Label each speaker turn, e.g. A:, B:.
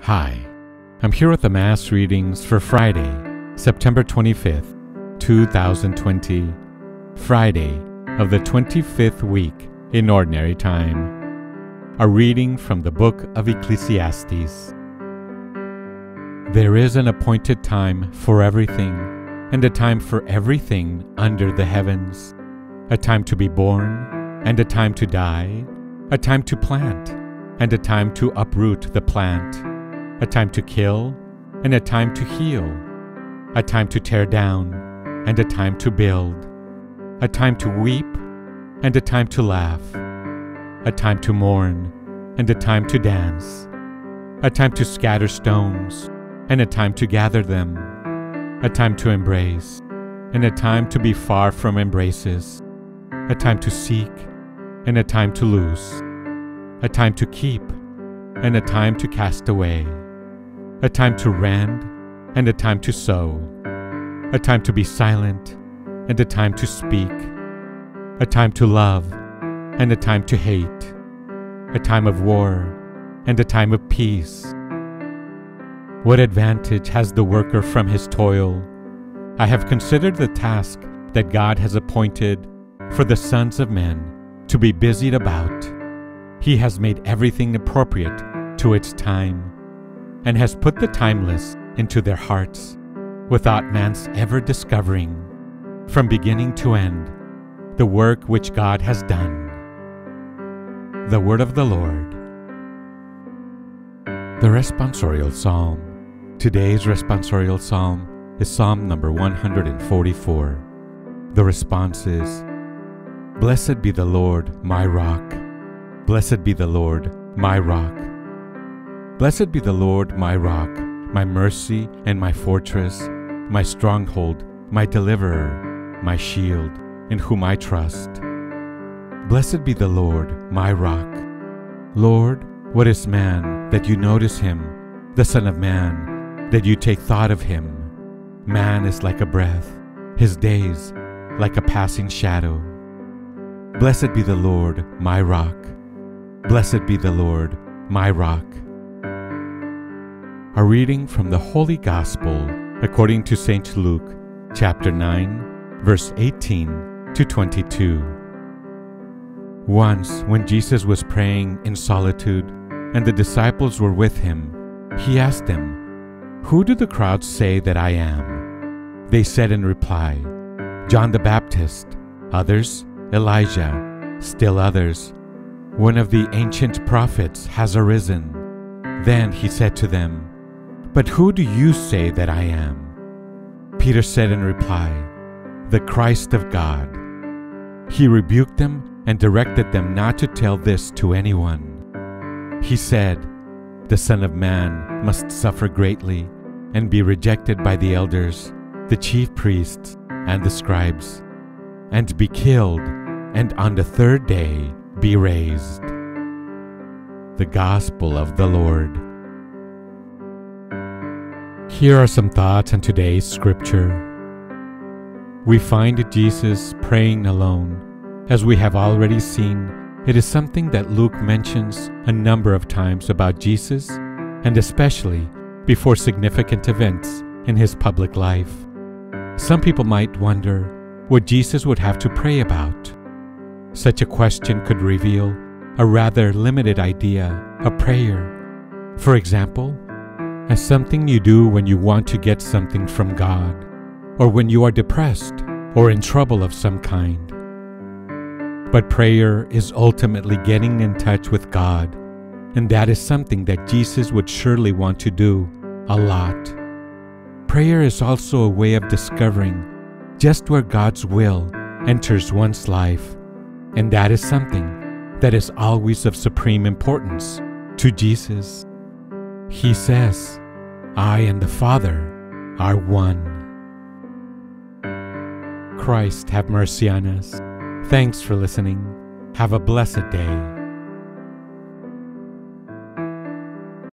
A: Hi, I'm here with the Mass readings for Friday, September 25th, 2020, Friday of the 25th week in Ordinary Time. A reading from the book of Ecclesiastes. There is an appointed time for everything, and a time for everything under the heavens, a time to be born, and a time to die, a time to plant, and a time to uproot the plant, a time to kill, and a time to heal, a time to tear down, and a time to build, a time to weep, and a time to laugh, a time to mourn, and a time to dance, a time to scatter stones, and a time to gather them, a time to embrace, and a time to be far from embraces, a time to seek, and a time to lose, a time to keep, and a time to cast away, a time to rend, and a time to sow, a time to be silent, and a time to speak, a time to love, and a time to hate, a time of war, and a time of peace. What advantage has the worker from his toil? I have considered the task that God has appointed for the sons of men to be busied about. He has made everything appropriate to its time, and has put the timeless into their hearts, without man's ever discovering, from beginning to end, the work which God has done. The Word of the Lord. The Responsorial Psalm. Today's Responsorial Psalm is Psalm number 144. The response is, Blessed be the Lord, my rock. Blessed be the Lord, my rock. Blessed be the Lord, my rock, my mercy and my fortress, my stronghold, my deliverer, my shield, in whom I trust. Blessed be the Lord, my rock. Lord, what is man that you notice him, the Son of Man, that you take thought of him? Man is like a breath, his days like a passing shadow. Blessed be the Lord, my rock. Blessed be the Lord, my rock. A reading from the Holy Gospel according to St. Luke, chapter 9, verse 18 to 22. Once, when Jesus was praying in solitude and the disciples were with him, he asked them, Who do the crowds say that I am? They said in reply, John the Baptist, others, Elijah, still others, one of the ancient prophets has arisen. Then he said to them, But who do you say that I am? Peter said in reply, The Christ of God. He rebuked them and directed them not to tell this to anyone. He said, The Son of Man must suffer greatly and be rejected by the elders, the chief priests, and the scribes, and be killed, and on the third day be raised. The Gospel of the Lord. Here are some thoughts on today's scripture. We find Jesus praying alone. As we have already seen, it is something that Luke mentions a number of times about Jesus, and especially before significant events in his public life. Some people might wonder what Jesus would have to pray about. Such a question could reveal a rather limited idea of prayer. For example, as something you do when you want to get something from God, or when you are depressed or in trouble of some kind. But prayer is ultimately getting in touch with God, and that is something that Jesus would surely want to do a lot. Prayer is also a way of discovering just where God's will enters one's life, and that is something that is always of supreme importance to Jesus. He says, I and the Father are one. Christ have mercy on us. Thanks for listening. Have a blessed day.